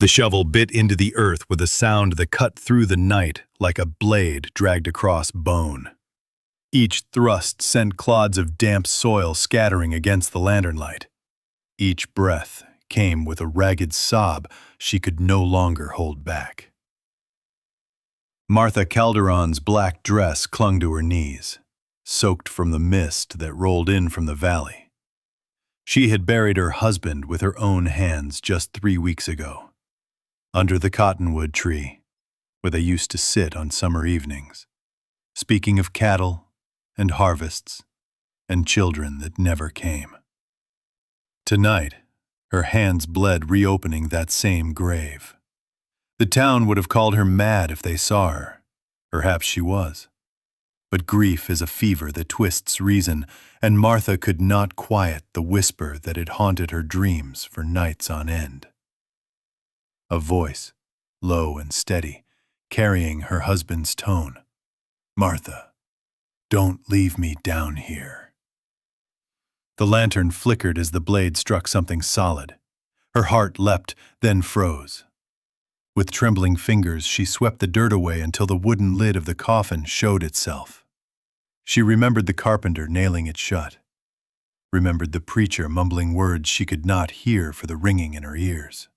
The shovel bit into the earth with a sound that cut through the night like a blade dragged across bone. Each thrust sent clods of damp soil scattering against the lantern light. Each breath came with a ragged sob she could no longer hold back. Martha Calderon's black dress clung to her knees, soaked from the mist that rolled in from the valley. She had buried her husband with her own hands just 3 weeks ago, under the cottonwood tree, where they used to sit on summer evenings, speaking of cattle and harvests and children that never came. Tonight, her hands bled reopening that same grave. The town would have called her mad if they saw her. Perhaps she was. But grief is a fever that twists reason, and Martha could not quiet the whisper that had haunted her dreams for nights on end. A voice, low and steady, carrying her husband's tone. "Martha, don't leave me down here." The lantern flickered as the blade struck something solid. Her heart leapt, then froze. With trembling fingers, she swept the dirt away until the wooden lid of the coffin showed itself. She remembered the carpenter nailing it shut. Remembered the preacher mumbling words she could not hear for the ringing in her ears.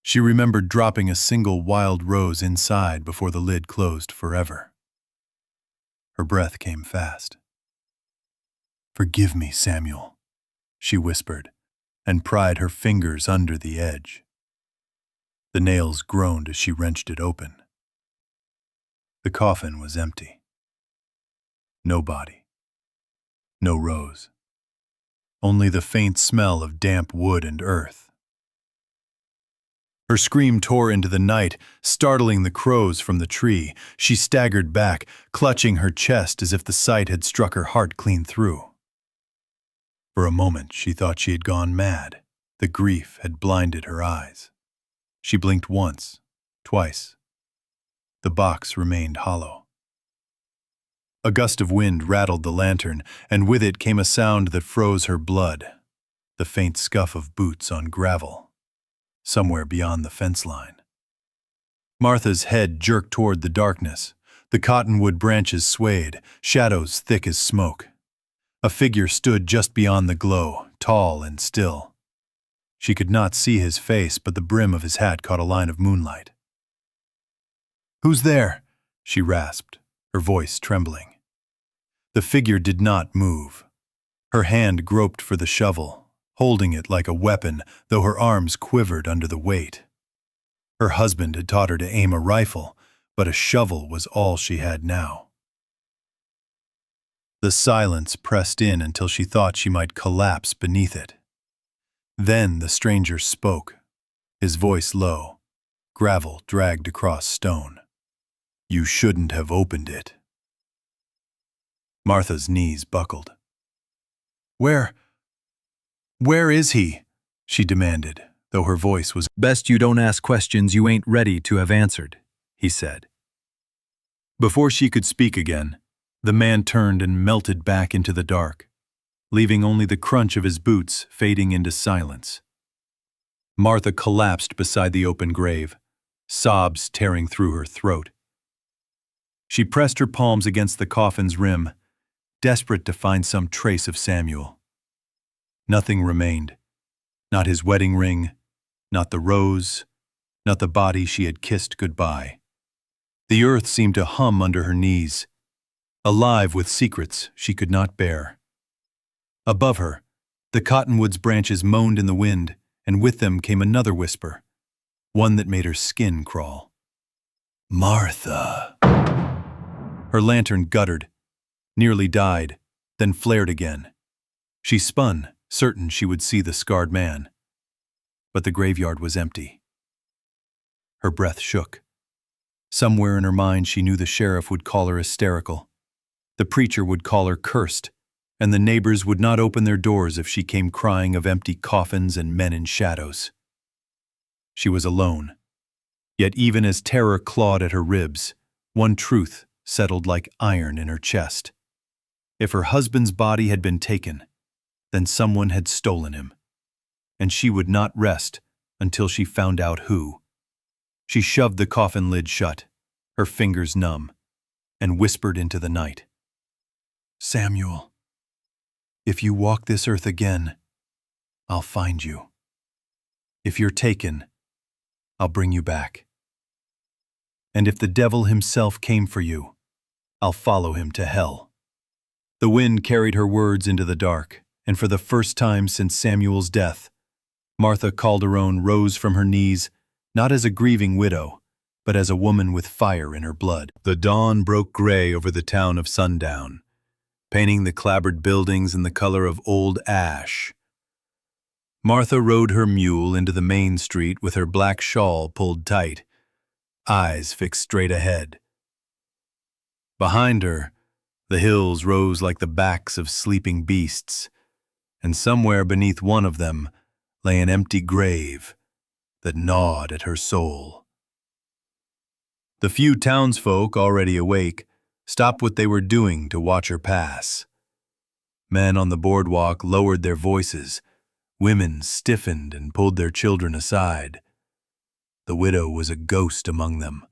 She remembered dropping a single wild rose inside before the lid closed forever. Her breath came fast. "Forgive me, Samuel," she whispered, and pried her fingers under the edge. The nails groaned as she wrenched it open. The coffin was empty. No body. No rose. Only the faint smell of damp wood and earth. Her scream tore into the night, startling the crows from the tree. She staggered back, clutching her chest as if the sight had struck her heart clean through. For a moment, she thought she had gone mad. The grief had blinded her eyes. She blinked once, twice. The box remained hollow. A gust of wind rattled the lantern, and with it came a sound that froze her blood, the faint scuff of boots on gravel, somewhere beyond the fence line. Martha's head jerked toward the darkness. The cottonwood branches swayed, shadows thick as smoke. A figure stood just beyond the glow, tall and still. She could not see his face, but the brim of his hat caught a line of moonlight. "Who's there?" she rasped, her voice trembling. The figure did not move. Her hand groped for the shovel, holding it like a weapon, though her arms quivered under the weight. Her husband had taught her to aim a rifle, but a shovel was all she had now. The silence pressed in until she thought she might collapse beneath it. Then the stranger spoke, his voice low, gravel dragged across stone. "You shouldn't have opened it." Martha's knees buckled. Where is he?" she demanded, though her voice was "Best you don't ask questions you ain't ready to have answered," he said. Before she could speak again, the man turned and melted back into the dark, leaving only the crunch of his boots fading into silence. Martha collapsed beside the open grave, sobs tearing through her throat. She pressed her palms against the coffin's rim, desperate to find some trace of Samuel. Nothing remained. Not his wedding ring, not the rose, not the body she had kissed goodbye. The earth seemed to hum under her knees, alive with secrets she could not bear. Above her, the cottonwood's branches moaned in the wind, and with them came another whisper, one that made her skin crawl. "Martha." Her lantern guttered, nearly died, then flared again. She spun, certain she would see the scarred man. But the graveyard was empty. Her breath shook. Somewhere in her mind she knew the sheriff would call her hysterical. The preacher would call her cursed, and the neighbors would not open their doors if she came crying of empty coffins and men in shadows. She was alone. Yet even as terror clawed at her ribs, one truth settled like iron in her chest. If her husband's body had been taken, then someone had stolen him, and she would not rest until she found out who. She shoved the coffin lid shut, her fingers numb, and whispered into the night. Samuel, if you walk this earth again, I'll find you. If you're taken, I'll bring you back. And if the devil himself came for you, I'll follow him to hell. The wind carried her words into the dark, and for the first time since Samuel's death, Martha Calderon rose from her knees, not as a grieving widow, but as a woman with fire in her blood. The dawn broke gray over the town of sundown, painting the clapboard buildings in the color of old ash. Martha rode her mule into the main street with her black shawl pulled tight, eyes fixed straight ahead. Behind her, the hills rose like the backs of sleeping beasts, and somewhere beneath one of them lay an empty grave that gnawed at her soul. The few townsfolk already awake stopped what they were doing to watch her pass. Men on the boardwalk lowered their voices. Women stiffened and pulled their children aside. The widow was a ghost among them,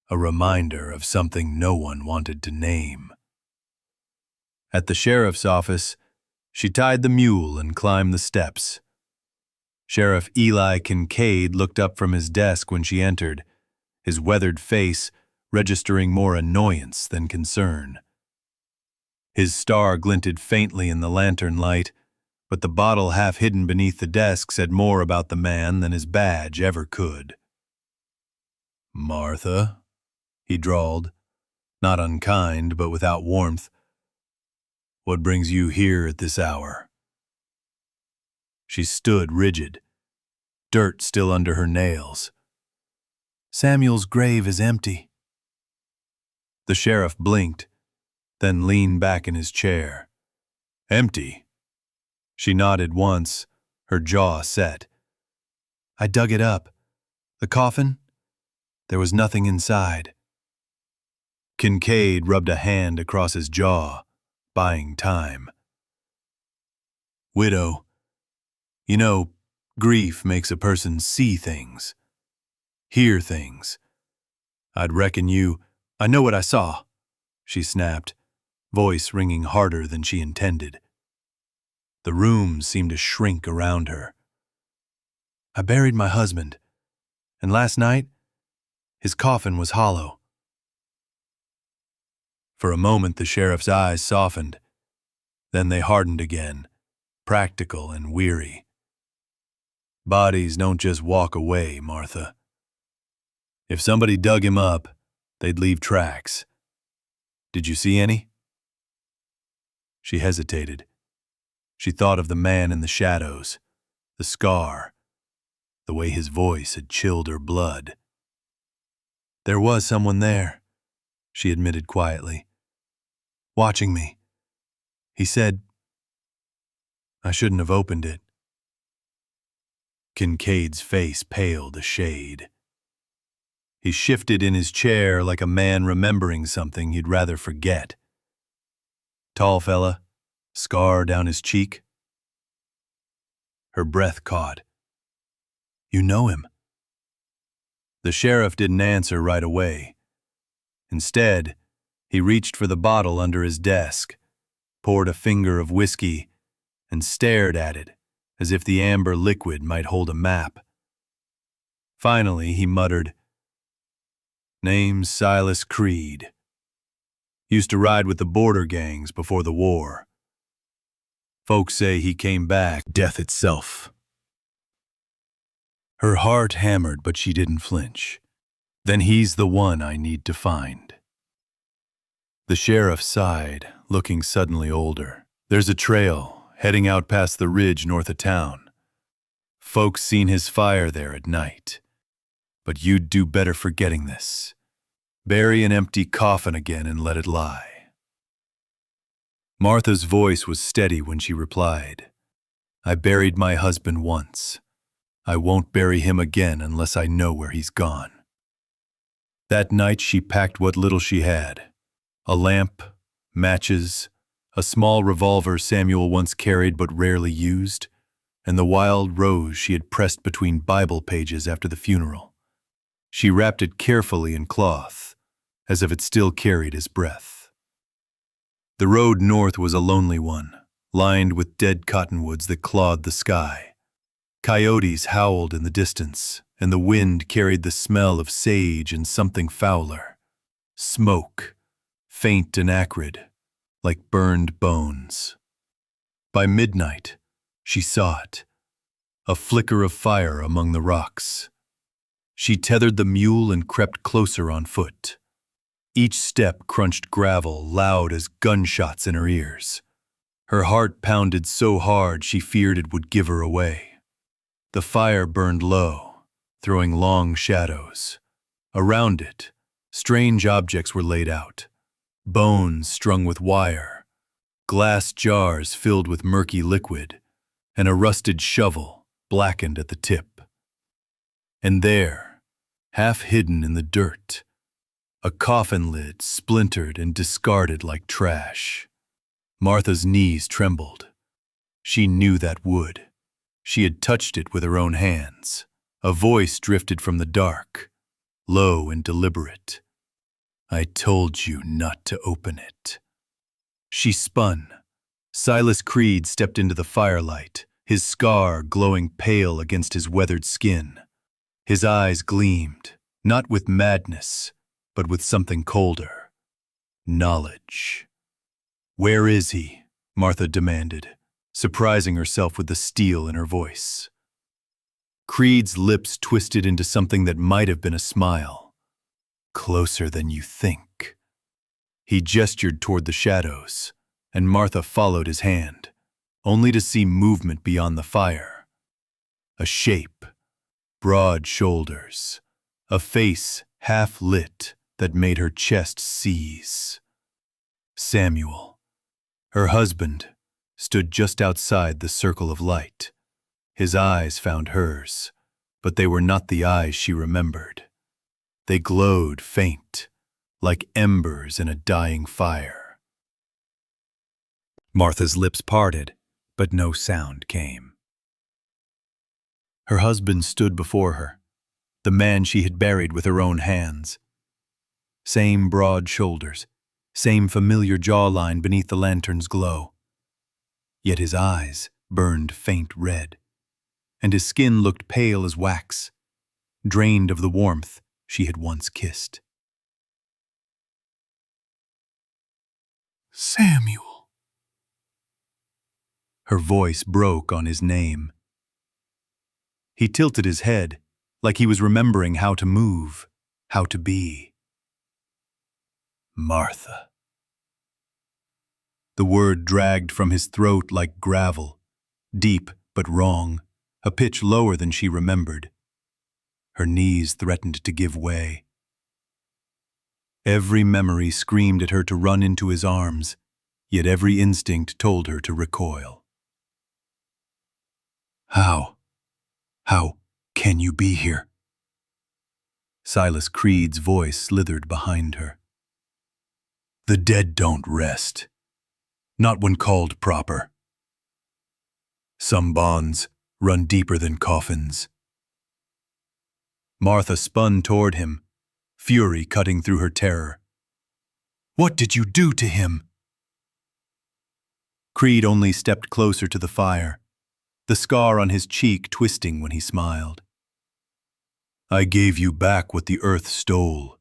a reminder of something no one wanted to name. At the sheriff's office, she tied the mule and climbed the steps. Sheriff Eli Kincaid looked up from his desk when she entered, his weathered face registering more annoyance than concern. His star glinted faintly in the lantern light, but the bottle half hidden beneath the desk said more about the man than his badge ever could. "Martha," he drawled, not unkind but without warmth, "what brings you here at this hour?" She stood rigid, dirt still under her nails. "Samuel's grave is empty." The sheriff blinked, then leaned back in his chair. "Empty?" She nodded once, her jaw set. "I dug it up. The coffin? There was nothing inside." Kincaid rubbed a hand across his jaw, buying time. "Widow, you know, grief makes a person see things, hear things. I'd reckon I know what I saw," she snapped, voice ringing harder than she intended. The room seemed to shrink around her. "I buried my husband, and last night, his coffin was hollow." For a moment the sheriff's eyes softened. Then they hardened again, practical and weary. "Bodies don't just walk away, Martha. If somebody dug him up, they'd leave tracks. Did you see any?" She hesitated. She thought of the man in the shadows, the scar, the way his voice had chilled her blood. "There was someone there," she admitted quietly, "watching me. He said I shouldn't have opened it." Kincaid's face paled a shade. He shifted in his chair like a man remembering something he'd rather forget. Tall fella, scar down his cheek. Her breath caught. "You know him?" The sheriff didn't answer right away. Instead, he reached for the bottle under his desk, poured a finger of whiskey, and stared at it as if the amber liquid might hold a map. Finally, he muttered, "Name's Silas Creed. Used to ride with the border gangs before the war. Folks say he came back, death itself." Her heart hammered, but she didn't flinch. "Then he's the one I need to find." The sheriff sighed, looking suddenly older. "There's a trail heading out past the ridge north of town. Folks seen his fire there at night. But you'd do better forgetting this. Bury an empty coffin again and let it lie." Martha's voice was steady when she replied, "I buried my husband once. I won't bury him again unless I know where he's gone." That night she packed what little she had. A lamp, matches, a small revolver Samuel once carried but rarely used, and the wild rose she had pressed between Bible pages after the funeral. She wrapped it carefully in cloth, as if it still carried his breath. The road north was a lonely one, lined with dead cottonwoods that clawed the sky. Coyotes howled in the distance, and the wind carried the smell of sage and something fouler. Smoke, faint and acrid, like burned bones. By midnight, she saw it, a flicker of fire among the rocks. She tethered the mule and crept closer on foot. Each step crunched gravel loud as gunshots in her ears. Her heart pounded so hard she feared it would give her away. The fire burned low, throwing long shadows. Around it, strange objects were laid out. Bones strung with wire, glass jars filled with murky liquid, and a rusted shovel blackened at the tip. And there, half hidden in the dirt, a coffin lid splintered and discarded like trash. Martha's knees trembled. She knew that wood. She had touched it with her own hands. A voice drifted from the dark, low and deliberate. "I told you not to open it." She spun. Silas Creed stepped into the firelight, his scar glowing pale against his weathered skin. His eyes gleamed, not with madness, but with something colder. Knowledge. "Where is he?" Martha demanded, surprising herself with the steel in her voice. Creed's lips twisted into something that might have been a smile. "Closer than you think." He gestured toward the shadows, and Martha followed his hand, only to see movement beyond the fire. A shape, broad shoulders, a face half lit that made her chest seize. Samuel, her husband, stood just outside the circle of light. His eyes found hers, but they were not the eyes she remembered. They glowed faint, like embers in a dying fire. Martha's lips parted, but no sound came. Her husband stood before her, the man she had buried with her own hands. Same broad shoulders, same familiar jawline beneath the lantern's glow. Yet his eyes burned faint red, and his skin looked pale as wax, drained of the warmth she had once kissed. "Samuel." Her voice broke on his name. He tilted his head, like he was remembering how to move, how to be. "Martha." The word dragged from his throat like gravel, deep but wrong, a pitch lower than she remembered. Her knees threatened to give way. Every memory screamed at her to run into his arms, yet every instinct told her to recoil. How can you be here?" Silas Creed's voice slithered behind her. "The dead don't rest. Not when called proper. Some bonds run deeper than coffins." Martha spun toward him, fury cutting through her terror. "What did you do to him?" Creed only stepped closer to the fire, the scar on his cheek twisting when he smiled. "I gave you back what the earth stole.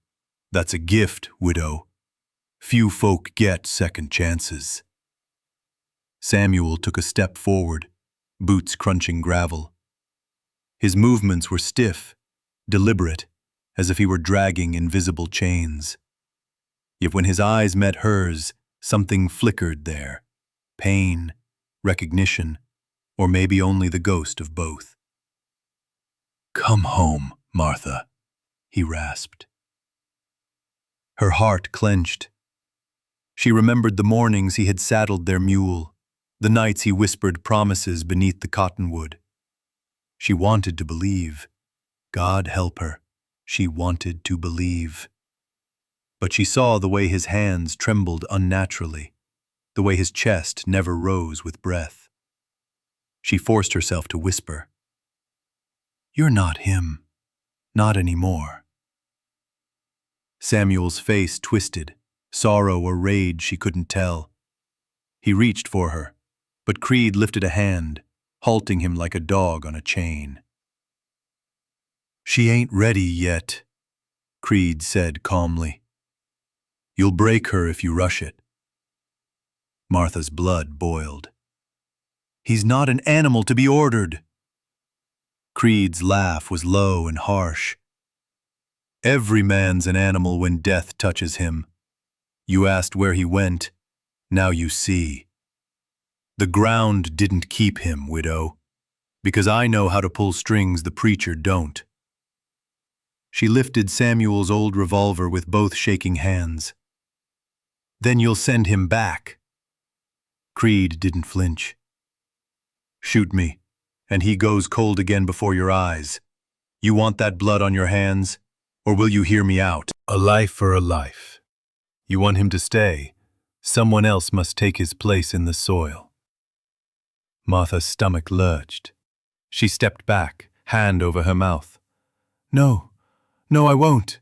That's a gift, widow. Few folk get second chances." Samuel took a step forward, boots crunching gravel. His movements were stiff, deliberate, as if he were dragging invisible chains. Yet when his eyes met hers, something flickered there. Pain, recognition, or maybe only the ghost of both. "Come home, Martha," he rasped. Her heart clenched. She remembered the mornings he had saddled their mule, the nights he whispered promises beneath the cottonwood. She wanted to believe. God help her, she wanted to believe. But she saw the way his hands trembled unnaturally, the way his chest never rose with breath. She forced herself to whisper, "You're not him. Not anymore." Samuel's face twisted, sorrow or rage she couldn't tell. He reached for her, but Creed lifted a hand, halting him like a dog on a chain. "She ain't ready yet," Creed said calmly. "You'll break her if you rush it." Martha's blood boiled. "He's not an animal to be ordered." Creed's laugh was low and harsh. "Every man's an animal when death touches him. You asked where he went, now you see. The ground didn't keep him, widow, because I know how to pull strings the preacher don't." She lifted Samuel's old revolver with both shaking hands. "Then you'll send him back." Creed didn't flinch. "Shoot me, and he goes cold again before your eyes. You want that blood on your hands, or will you hear me out? A life for a life. You want him to stay, someone else must take his place in the soil." Martha's stomach lurched. She stepped back, hand over her mouth. "No, no, I won't."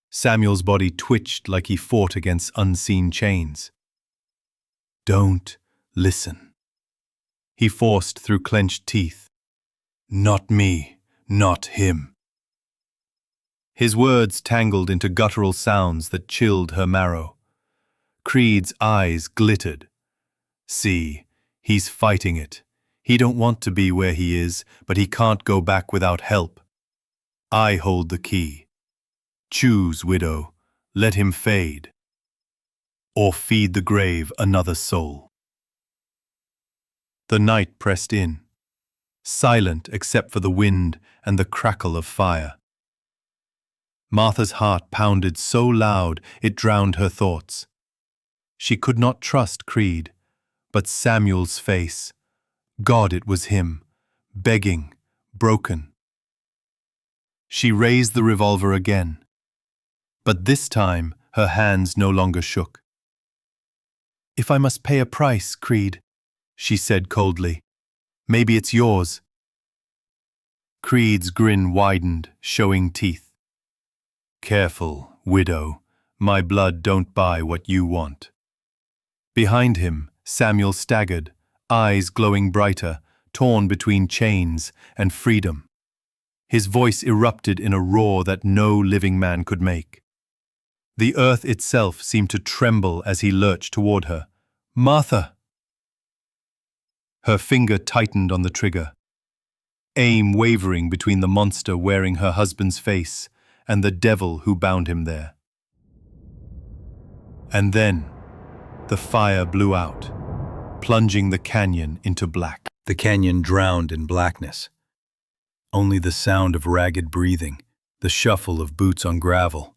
Samuel's body twitched like he fought against unseen chains. "Don't listen," he forced through clenched teeth. "Not me, not him." His words tangled into guttural sounds that chilled her marrow. Creed's eyes glittered. "See, he's fighting it. He don't want to be where he is, but he can't go back without help. I hold the key. Choose, widow, let him fade, or feed the grave another soul." The night pressed in, silent except for the wind and the crackle of fire. Martha's heart pounded so loud it drowned her thoughts. She could not trust Creed, but Samuel's face. God, it was him, begging, broken. She raised the revolver again, but this time her hands no longer shook. "If I must pay a price, Creed," she said coldly, "maybe it's yours." Creed's grin widened, showing teeth. "Careful, widow, my blood don't buy what you want." Behind him, Samuel staggered, eyes glowing brighter, torn between chains and freedom. His voice erupted in a roar that no living man could make. The earth itself seemed to tremble as he lurched toward her. "Martha!" Her finger tightened on the trigger, aim wavering between the monster wearing her husband's face and the devil who bound him there. And then, the fire blew out, plunging the canyon into black. The canyon drowned in blackness. Only the sound of ragged breathing, the shuffle of boots on gravel,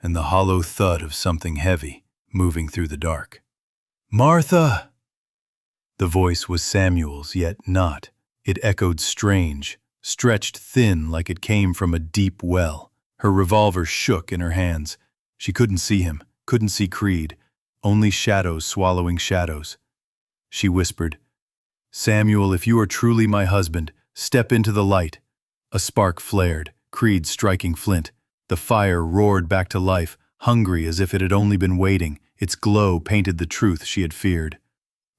and the hollow thud of something heavy moving through the dark. "Martha!" The voice was Samuel's, yet not. It echoed strange, stretched thin like it came from a deep well. Her revolver shook in her hands. She couldn't see him, couldn't see Creed, only shadows swallowing shadows. She whispered, "Samuel, if you are truly my husband, step into the light." A spark flared, Creed striking flint. The fire roared back to life, hungry as if it had only been waiting. Its glow painted the truth she had feared.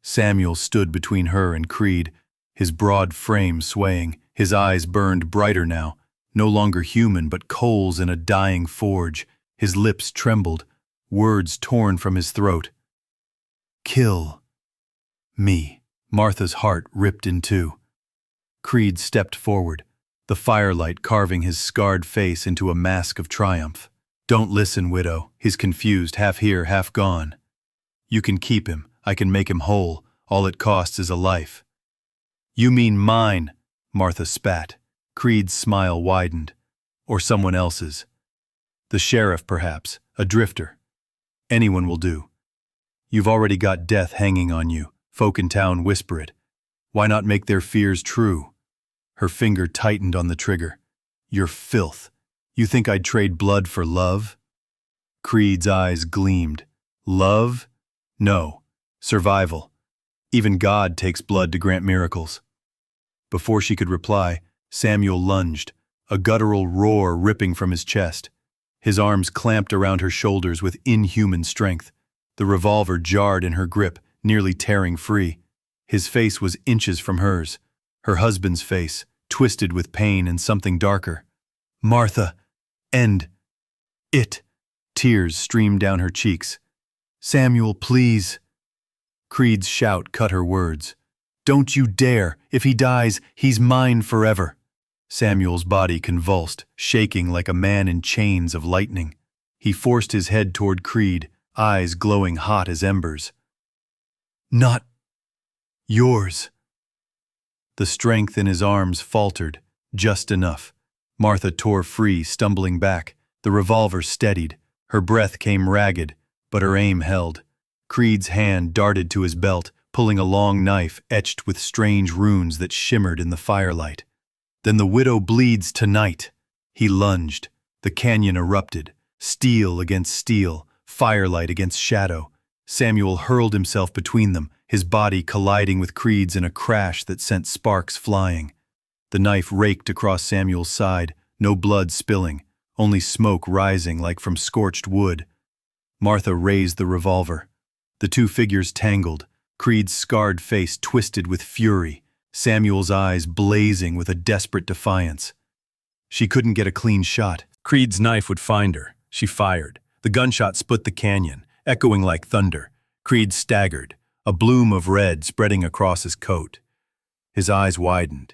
Samuel stood between her and Creed, his broad frame swaying. His eyes burned brighter now, no longer human but coals in a dying forge. His lips trembled, words torn from his throat. "Kill me." Martha's heart ripped in two. Creed stepped forward, the firelight carving his scarred face into a mask of triumph. "Don't listen, widow. He's confused, half here, half gone. You can keep him. I can make him whole. All it costs is a life." "You mean mine," Martha spat. Creed's smile widened. "Or someone else's. The sheriff, perhaps, a drifter. Anyone will do. You've already got death hanging on you. Folk in town whisper it. Why not make their fears true?" Her finger tightened on the trigger. "You're filth. You think I'd trade blood for love?" Creed's eyes gleamed. "Love? No. Survival. Even God takes blood to grant miracles. Before she could reply, Samuel lunged, a guttural roar ripping from his chest. His arms clamped around her shoulders with inhuman strength. The revolver jarred in her grip, nearly tearing free. His face was inches from hers, her husband's face, twisted with pain and something darker. "Martha, end it." Tears streamed down her cheeks. "Samuel, please." Creed's shout cut her words. "Don't you dare! If he dies, he's mine forever." Samuel's body convulsed, shaking like a man in chains of lightning. He forced his head toward Creed, eyes glowing hot as embers. "Not yours." The strength in his arms faltered, just enough. Martha tore free, stumbling back. The revolver steadied. Her breath came ragged, but her aim held. Creed's hand darted to his belt, pulling a long knife etched with strange runes that shimmered in the firelight. "Then the widow bleeds tonight." He lunged. The canyon erupted, steel against steel, firelight against shadow. Samuel hurled himself between them, his body colliding with Creed's in a crash that sent sparks flying. The knife raked across Samuel's side, no blood spilling, only smoke rising like from scorched wood. Martha raised the revolver. The two figures tangled, Creed's scarred face twisted with fury, Samuel's eyes blazing with a desperate defiance. She couldn't get a clean shot. Creed's knife would find her. She fired. The gunshot split the canyon, echoing like thunder. Creed staggered, a bloom of red spreading across his coat. His eyes widened,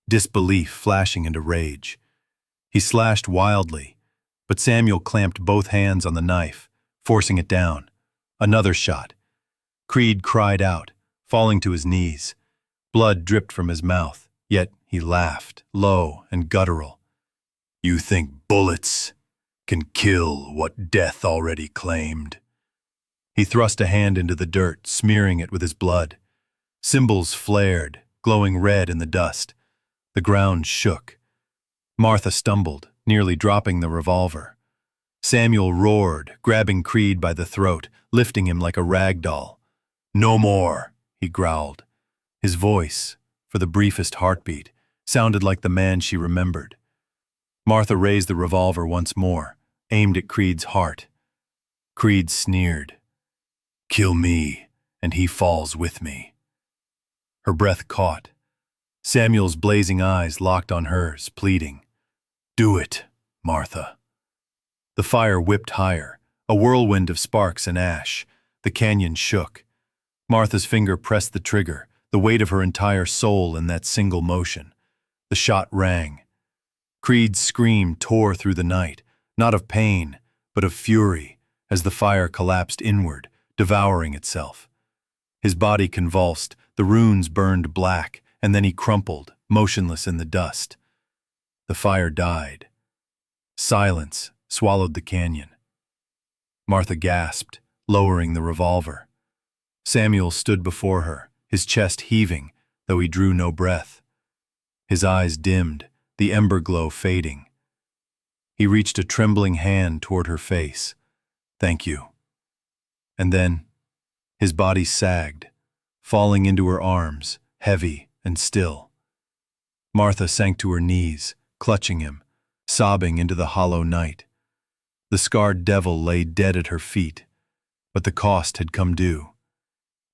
disbelief flashing into rage. He slashed wildly, but Samuel clamped both hands on the knife, forcing it down. Another shot. Creed cried out, falling to his knees. Blood dripped from his mouth, yet he laughed, low and guttural. "You think bullets can kill what death already claimed?" He thrust a hand into the dirt, smearing it with his blood. Symbols flared, glowing red in the dust. The ground shook. Martha stumbled, nearly dropping the revolver. Samuel roared, grabbing Creed by the throat, lifting him like a rag doll. "No more," he growled. His voice, for the briefest heartbeat, sounded like the man she remembered. Martha raised the revolver once more, aimed at Creed's heart. Creed sneered. "Kill me, and he falls with me." Her breath caught. Samuel's blazing eyes locked on hers, pleading. "Do it, Martha." The fire whipped higher, a whirlwind of sparks and ash. The canyon shook. Martha's finger pressed the trigger, the weight of her entire soul in that single motion. The shot rang. Creed's scream tore through the night, not of pain, but of fury, as the fire collapsed inward, devouring itself. His body convulsed, the runes burned black, and then he crumpled, motionless in the dust. The fire died. Silence swallowed the canyon. Martha gasped, lowering the revolver. Samuel stood before her, his chest heaving, though he drew no breath. His eyes dimmed, the ember glow fading. He reached a trembling hand toward her face. "Thank you." And then, his body sagged, falling into her arms, heavy and still. Martha sank to her knees, clutching him, sobbing into the hollow night. The scarred devil lay dead at her feet, but the cost had come due.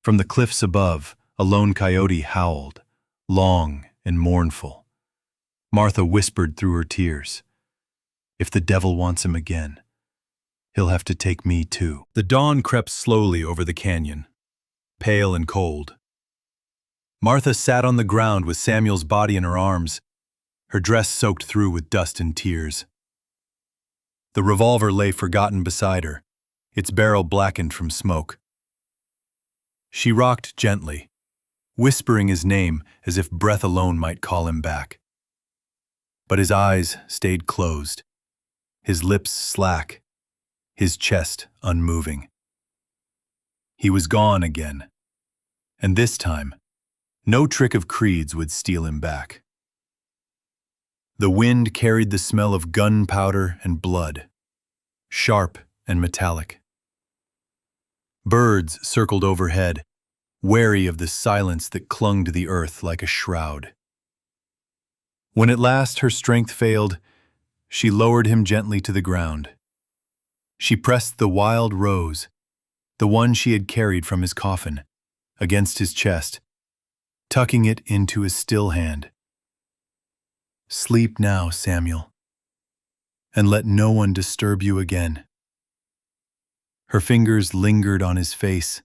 From the cliffs above, a lone coyote howled, long and mournful. Martha whispered through her tears, "If the devil wants him again, he'll have to take me too." The dawn crept slowly over the canyon, pale and cold. Martha sat on the ground with Samuel's body in her arms, her dress soaked through with dust and tears. The revolver lay forgotten beside her, its barrel blackened from smoke. She rocked gently, whispering his name as if breath alone might call him back. But his eyes stayed closed, his lips slack, his chest unmoving. He was gone again, and this time, no trick of Creed's would steal him back. The wind carried the smell of gunpowder and blood, sharp and metallic. Birds circled overhead, wary of the silence that clung to the earth like a shroud. When at last her strength failed, she lowered him gently to the ground. She pressed the wild rose, the one she had carried from his coffin, against his chest, tucking it into his still hand. "Sleep now, Samuel, and let no one disturb you again." Her fingers lingered on his face,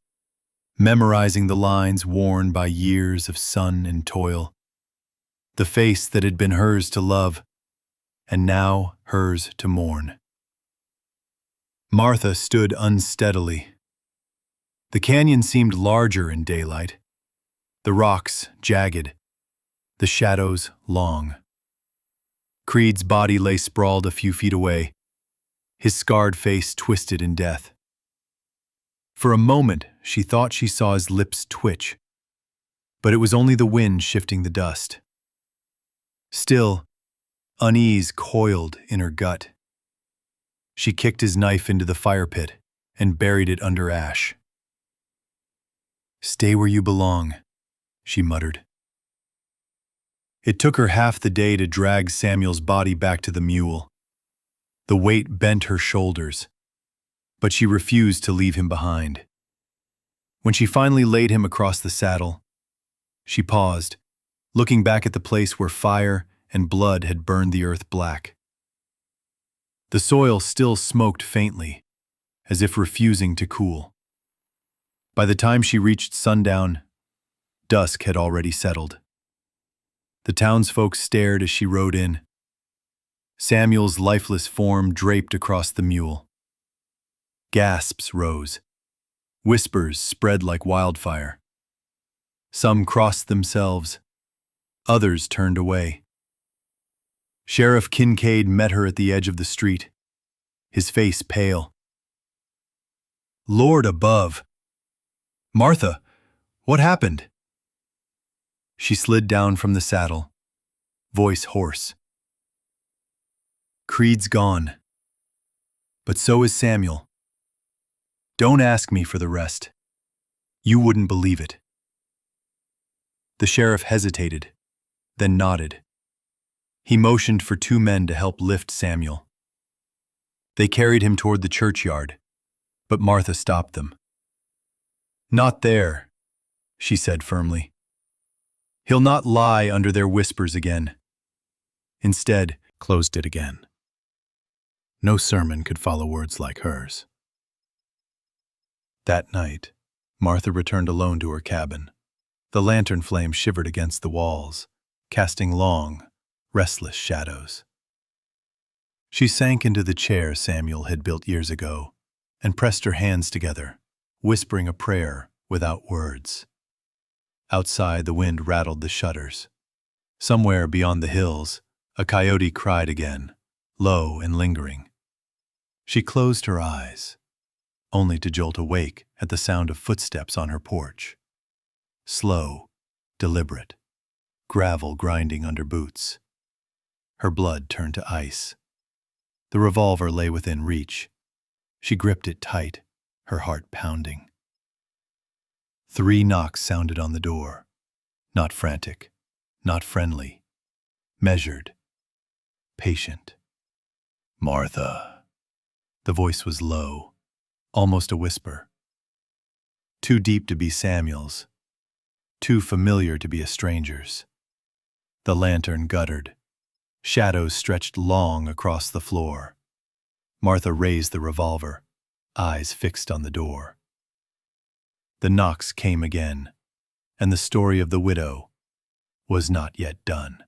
memorizing the lines worn by years of sun and toil, the face that had been hers to love, and now hers to mourn. Martha stood unsteadily. The canyon seemed larger in daylight, the rocks jagged, the shadows long. Creed's body lay sprawled a few feet away, his scarred face twisted in death. For a moment, she thought she saw his lips twitch, but it was only the wind shifting the dust. Still, unease coiled in her gut. She kicked his knife into the fire pit and buried it under ash. "Stay where you belong," she muttered. It took her half the day to drag Samuel's body back to the mule. The weight bent her shoulders, but she refused to leave him behind. When she finally laid him across the saddle, she paused, looking back at the place where fire and blood had burned the earth black. The soil still smoked faintly, as if refusing to cool. By the time she reached sundown, dusk had already settled. The townsfolk stared as she rode in, Samuel's lifeless form draped across the mule. Gasps rose. Whispers spread like wildfire. Some crossed themselves. Others turned away. Sheriff Kincaid met her at the edge of the street, his face pale. "Lord above! Martha, what happened?" She slid down from the saddle, voice hoarse. "Creed's gone. But so is Samuel. Don't ask me for the rest. You wouldn't believe it." The sheriff hesitated, then nodded. He motioned for 2 men to help lift Samuel. They carried him toward the churchyard, but Martha stopped them. "Not there," she said firmly. "He'll not lie under their whispers again." Instead, closed it again. No sermon could follow words like hers. That night, Martha returned alone to her cabin. The lantern flame shivered against the walls, casting long, restless shadows. She sank into the chair Samuel had built years ago and pressed her hands together, whispering a prayer without words. Outside, the wind rattled the shutters. Somewhere beyond the hills, a coyote cried again, low and lingering. She closed her eyes, only to jolt awake at the sound of footsteps on her porch. Slow, deliberate, gravel grinding under boots. Her blood turned to ice. The revolver lay within reach. She gripped it tight, her heart pounding. 3 knocks sounded on the door, not frantic, not friendly, measured, patient. "Martha." The voice was low, almost a whisper. Too deep to be Samuel's, too familiar to be a stranger's. The lantern guttered. Shadows stretched long across the floor. Martha raised the revolver, eyes fixed on the door. The knocks came again, and the story of the widow was not yet done.